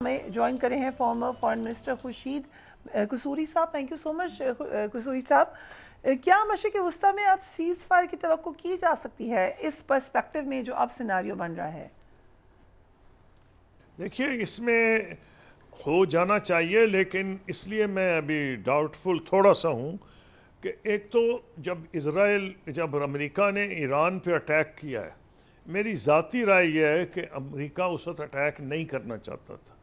ہمیں جوائن کرے ہیں former foreign minister Khurshid Kasuri صاحب. Thank you so much Kasuri صاحب. کیا مشرق وسطیٰ میں اب سیز فائر کی توقع کی جا سکتی ہے اس پرسپیکٹو میں جو اب سیناریو بن رہا ہے؟ دیکھیے اس میں ہو جانا چاہیے، لیکن اس لیے میں ابھی ڈاؤٹ فل تھوڑا سا ہوں کہ ایک تو جب امریکہ نے ایران پہ اٹیک کیا ہے، میری ذاتی رائے یہ ہے کہ امریکہ اس وقت اٹیک نہیں کرنا چاہتا تھا،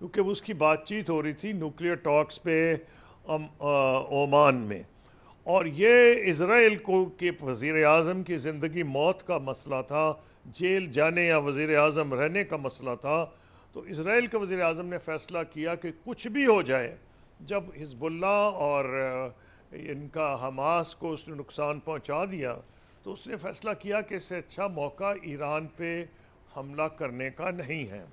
کیونکہ اس کی بات چیت ہو رہی تھی نیوکلیئر ٹاکس پہ عمان میں، اور یہ اسرائیل کو کہ وزیر اعظم کی زندگی موت کا مسئلہ تھا، جیل جانے یا وزیر اعظم رہنے کا مسئلہ تھا. تو اسرائیل کے وزیر اعظم نے فیصلہ کیا کہ کچھ بھی ہو جائے، جب حزب اللہ اور ان کا حماس کو اس نے نقصان پہنچا دیا تو اس نے فیصلہ کیا کہ اس سے اچھا موقع ایران پہ حملہ کرنے کا نہیں ہے.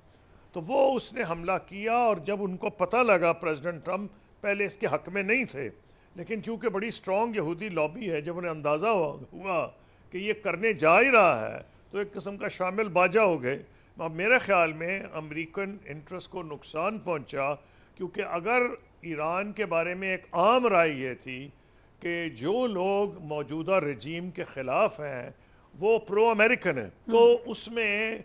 تو وہ اس نے حملہ کیا، اور جب ان کو پتہ لگا، پریزیڈنٹ ٹرمپ پہلے اس کے حق میں نہیں تھے، لیکن کیونکہ بڑی سٹرونگ یہودی لابی ہے، جب انہیں اندازہ ہوا کہ یہ کرنے جا ہی رہا ہے تو ایک قسم کا شامل باجا ہو گئے. اب میرے خیال میں امریکن انٹرسٹ کو نقصان پہنچا، کیونکہ اگر ایران کے بارے میں ایک عام رائے یہ تھی کہ جو لوگ موجودہ رجیم کے خلاف ہیں وہ پرو امریکن ہیں، تو اس میں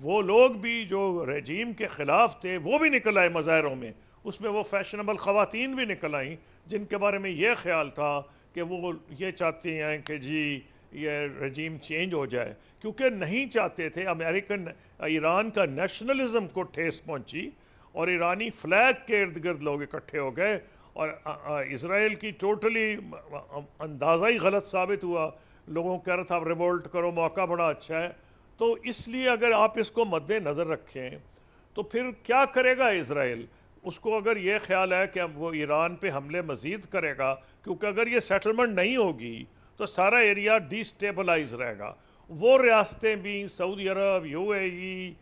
وہ لوگ بھی جو رجیم کے خلاف تھے وہ بھی نکل آئے مظاہروں میں. اس میں وہ فیشنیبل خواتین بھی نکل آئیں جن کے بارے میں یہ خیال تھا کہ وہ یہ چاہتی ہیں کہ جی یہ رجیم چینج ہو جائے، کیونکہ نہیں چاہتے تھے ایران کا نیشنلزم کو ٹھیس پہنچی، اور ایرانی فلیگ کے ارد گرد لوگ اکٹھے ہو گئے، اور اسرائیل کی ٹوٹلی اندازہ ہی غلط ثابت ہوا. لوگوں کہہ رہا تھا ریوولٹ کرو، موقع بڑا اچھا ہے. تو اس لیے اگر آپ اس کو مد نظر رکھیں تو پھر کیا کرے گا اسرائیل؟ اس کو اگر یہ خیال ہے کہ اب وہ ایران پہ حملے مزید کرے گا، کیونکہ اگر یہ سیٹلمنٹ نہیں ہوگی تو سارا ایریا ڈی سٹیبلائز رہے گا. وہ ریاستیں بھی، سعودی عرب، یو اے ای،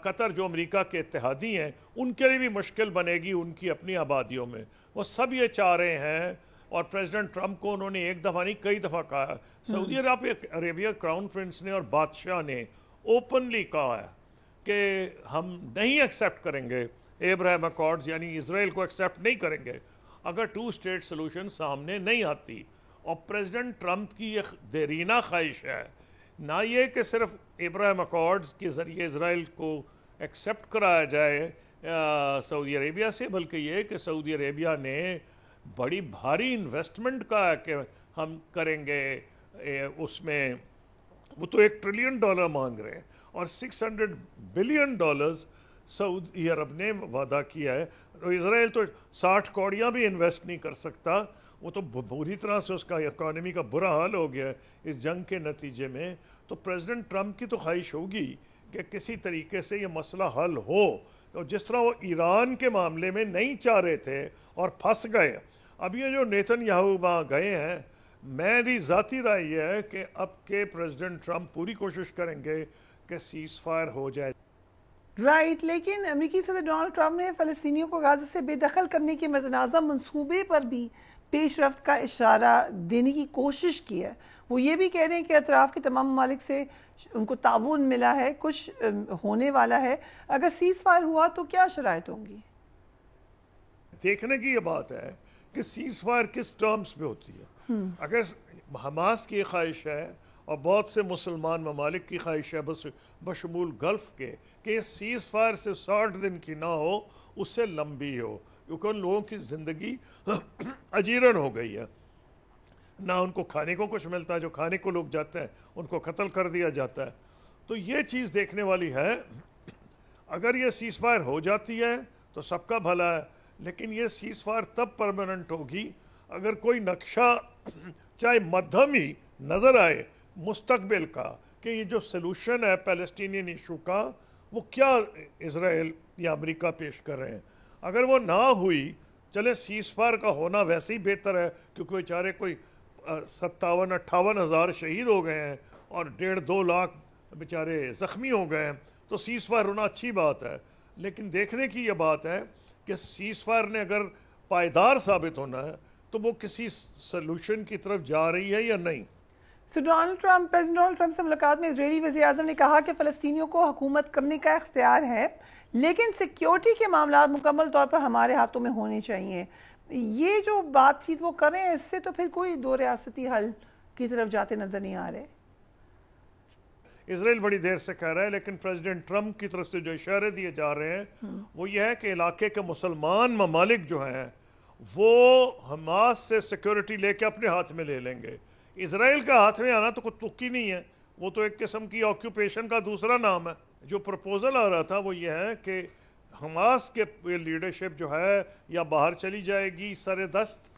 قطر جو امریکہ کے اتحادی ہیں، ان کے لیے بھی مشکل بنے گی ان کی اپنی آبادیوں میں. وہ سب یہ چاہ رہے ہیں، اور پریزیڈنٹ ٹرمپ کو انہوں نے ایک دفعہ نہیں کئی دفعہ کہا. سعودی عربیہ کراؤن پرنس نے اور بادشاہ نے اوپنلی کہا ہے کہ ہم نہیں ایکسیپٹ کریں گے ابراہیم اکارڈز، یعنی اسرائیل کو ایکسیپٹ نہیں کریں گے اگر 2 اسٹیٹ سولوشن سامنے نہیں آتی. اور پریزیڈنٹ ٹرمپ کی یہ دیرینہ خواہش ہے نہ یہ کہ صرف ابراہیم اکارڈز کے ذریعے اسرائیل کو ایکسیپٹ کرایا جائے سعودی عربیہ سے، بلکہ یہ کہ سعودی عربیہ نے بڑی بھاری انویسٹمنٹ کا ہے کہ ہم کریں گے اس میں. وہ تو $1 ٹریلین مانگ رہے ہیں، اور $600 بلین سعودی عرب نے وعدہ کیا ہے. اسرائیل تو 60 کوڑیاں بھی انویسٹ نہیں کر سکتا. وہ تو بری طرح سے اس کا اکانومی کا برا حال ہو گیا ہے اس جنگ کے نتیجے میں. تو پریزیڈنٹ ٹرمپ کی تو خواہش ہوگی کہ کسی طریقے سے یہ مسئلہ حل ہو، تو جس طرح وہ ایران کے معاملے میں نہیں چاہ رہے تھے اور پھنس گئے. اب یہ جو نیتن یاہو وہاں گئے ہیں، میری ذاتی رائے یہ ہے کہ اب کے پریزیڈنٹ ٹرمپ پوری کوشش کریں گے کہ سیز فائر ہو جائے. رائٹ، لیکن امریکی صدر ڈونلڈ ٹرمپ نے فلسطینیوں کو غزہ سے بے دخل کرنے کے متنازع منصوبے پر بھی پیش رفت کا اشارہ دینے کی کوشش کی ہے. وہ یہ بھی کہہ رہے ہیں کہ اطراف کے تمام ممالک سے ان کو تعاون ملا ہے، کچھ ہونے والا ہے. اگر سیز فائر ہوا تو کیا شرائط ہوں گی؟ دیکھنے کی یہ بات ہے کہ سیز فائر کس ٹرمز پہ ہوتی ہے. اگر حماس کی خواہش ہے اور بہت سے مسلمان ممالک کی خواہش ہے بشمول گلف کے کہ یہ سیز فائر سے 60 دن کی نہ ہو، اس سے لمبی ہو، کیونکہ ان لوگوں کی زندگی اجیرن ہو گئی ہے. نہ ان کو کھانے کو کچھ ملتا ہے، جو کھانے کو لوگ جاتے ہیں ان کو قتل کر دیا جاتا ہے. تو یہ چیز دیکھنے والی ہے. اگر یہ سیز فائر ہو جاتی ہے تو سب کا بھلا ہے، لیکن یہ سیز فائر تب پرماننٹ ہوگی اگر کوئی نقشہ چاہے مدھم ہی نظر آئے مستقبل کا کہ یہ جو سلوشن ہے پیلسٹینین ایشو کا وہ کیا اسرائیل یا امریکہ پیش کر رہے ہیں. اگر وہ نہ ہوئی، چلے سیز فائر کا ہونا ویسے ہی بہتر ہے، کیونکہ بیچارے کوئی 57-58 ہزار شہید ہو گئے ہیں اور 1.5-2 لاکھ بیچارے زخمی ہو گئے ہیں. تو سیز فائر ہونا اچھی بات ہے، لیکن دیکھنے کی یہ بات ہے کہ سیز فائر نے اگر پائیدار ثابت ہونا ہے تو وہ کسی سلوشن کی طرف جا رہی ہے یا نہیں. پریزیڈنٹ ڈونلڈ ٹرمپ سے ملاقات میں اسرائیلی وزیر اعظم نے کہا کہ فلسطینیوں کو حکومت کرنے کا اختیار ہے، لیکن سیکیورٹی کے معاملات مکمل طور پر ہمارے ہاتھوں میں ہونے چاہیے. یہ جو بات چیت وہ کر رہے ہیں اس سے تو پھر کوئی دو ریاستی حل کی طرف جاتے نظر نہیں آ رہے. اسرائیل بڑی دیر سے کہہ رہا ہے، لیکن پریزیڈنٹ ٹرمپ کی طرف سے جو اشارے دیے جا رہے ہیں وہ یہ ہے کہ علاقے کے مسلمان ممالک جو ہیں وہ حماس سے سیکیورٹی لے کے اپنے ہاتھ میں لے لیں گے. اسرائیل کا ہاتھ میں آنا تو کوئی تکی نہیں ہے، وہ تو ایک قسم کی آکیوپیشن کا دوسرا نام ہے. جو پروپوزل آ رہا تھا وہ یہ ہے کہ حماس کے لیڈرشپ جو ہے یا باہر چلی جائے گی سر دست،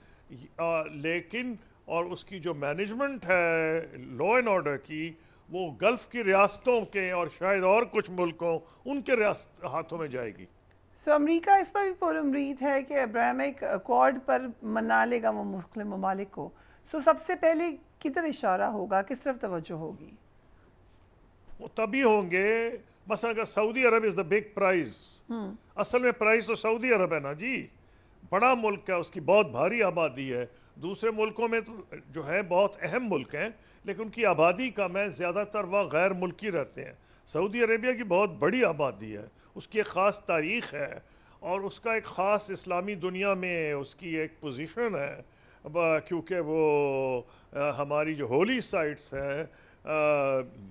لیکن اور اس کی جو مینجمنٹ ہے لا اینڈ آرڈر کی وہ گلف کی ریاستوں کے اور شاید اور کچھ ملکوں ان کے ہاتھوں میں جائے گی. سو امریکہ اس پر بھی پر امید ہے کہ ابراہیمک اکارڈ پر منا لے گا وہ مختلف ممالک کو. سو سب سے پہلے کدھر اشارہ ہوگا، کس طرف توجہ ہوگی؟ وہ تبھی ہوں گے مثلا اگر سعودی عرب از دا بگ پرائز. اصل میں پرائز تو سعودی عرب ہے نا جی، بڑا ملک ہے، اس کی بہت بھاری آبادی ہے. دوسرے ملکوں میں تو جو ہے بہت اہم ملک ہیں لیکن ان کی آبادی کم ہے، زیادہ تر وہ غیر ملکی رہتے ہیں. سعودی عربیہ کی بہت بڑی آبادی ہے، اس کی ایک خاص تاریخ ہے اور اس کا ایک خاص اسلامی دنیا میں اس کی ایک پوزیشن ہے، کیونکہ وہ ہماری جو ہولی سائٹس ہیں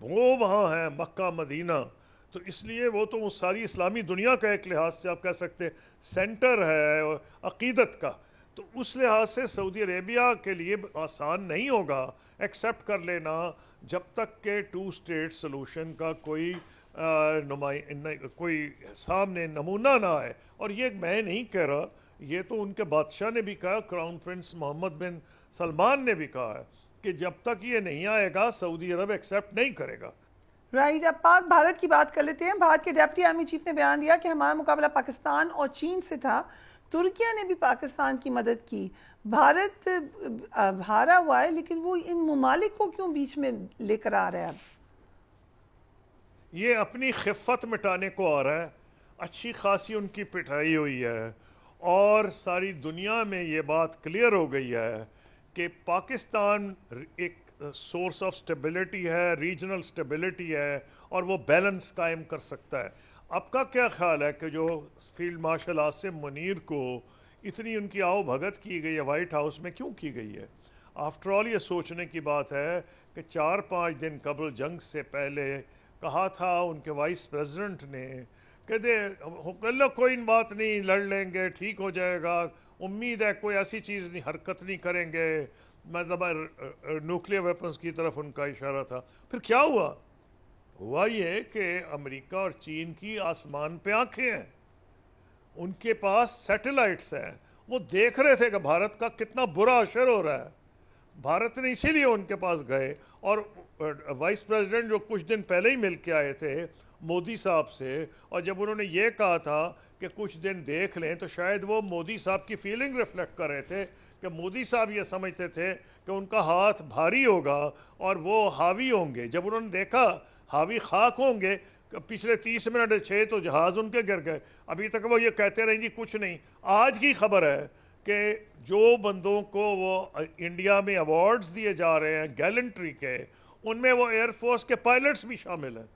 وہ وہاں ہیں، مکہ مدینہ، تو اس لیے وہ تو ساری اسلامی دنیا کا ایک لحاظ سے آپ کہہ سکتے ہیں سینٹر ہے عقیدت کا. تو اس لحاظ سے سعودی عربیہ کے لیے آسان نہیں ہوگا ایکسیپٹ کر لینا جب تک کہ ٹو اسٹیٹ سلوشن کا کوئی کوئی سامنے نمونہ نہ آئے. اور یہ میں نہیں کہہ رہا، یہ تو ان کے بادشاہ نے بھی کہا، کراؤن پرنس محمد بن سلمان نے بھی کہا ہے کہ جب تک یہ نہیں آئے گا سعودی عرب ایکسیپٹ نہیں کرے گا. رائٹ. اب پاک بھارت کی بات کر لیتے ہیں. بھارت کے ڈیپٹی آرمی چیف نے بیان دیا کہ ہمارا مقابلہ پاکستان اور چین سے تھا. ترکیہ نے بھی پاکستان کی مدد کی. بھارت ہارا ہوا ہے لیکن وہ ان ممالک کو کیوں بیچ میں لے کر آ رہا ہے؟ اب یہ اپنی خفت مٹانے کو آ رہا ہے. اچھی خاصی ان کی پٹائی ہوئی ہے اور ساری دنیا میں یہ بات کلیئر ہو گئی ہے کہ پاکستان ایک سورس آف سٹیبلٹی ہے، ریجنل سٹیبلٹی ہے اور وہ بیلنس قائم کر سکتا ہے. آپ کا کیا خیال ہے کہ جو فیلڈ مارشل عاصم منیر کو اتنی ان کی آؤ بھگت کی گئی ہے وائٹ ہاؤس میں کیوں کی گئی ہے؟ آفٹر آل یہ سوچنے کی بات ہے کہ 4-5 دن قبل جنگ سے پہلے کہا تھا ان کے وائس پریزیڈنٹ نے کہ کوئی بات نہیں، لڑ لیں گے، ٹھیک ہو جائے گا، امید ہے کوئی ایسی چیز نہیں، حرکت نہیں کریں گے، مطلب نیوکلیئر ویپنز کی طرف ان کا اشارہ تھا. پھر کیا ہوا؟ ہوا یہ کہ امریکہ اور چین کی آسمان پہ آنکھیں ہیں، ان کے پاس سیٹلائٹس ہیں، وہ دیکھ رہے تھے کہ بھارت کا کتنا برا اثر ہو رہا ہے. بھارت نے اسی لیے ان کے پاس گئے اور وائس پریزیڈنٹ جو کچھ دن پہلے ہی مل کے آئے تھے مودی صاحب سے، اور جب انہوں نے یہ کہا تھا کہ کچھ دن دیکھ لیں تو شاید وہ مودی صاحب کی فیلنگ ریفلیکٹ کر رہے تھے کہ مودی صاحب یہ سمجھتے تھے کہ ان کا ہاتھ بھاری ہوگا اور وہ حاوی ہوں گے. جب انہوں نے دیکھا حاوی خاک ہوں گے، پچھلے 30 منٹ 6 تو جہاز ان کے گر گئے. ابھی تک وہ یہ کہتے رہیں جی کچھ نہیں. آج کی خبر ہے کہ جو بندوں کو وہ انڈیا میں ایوارڈز دیے جا رہے ہیں گیلنٹری کے، ان میں وہ ایئر فورس کے پائلٹس بھی شامل ہیں.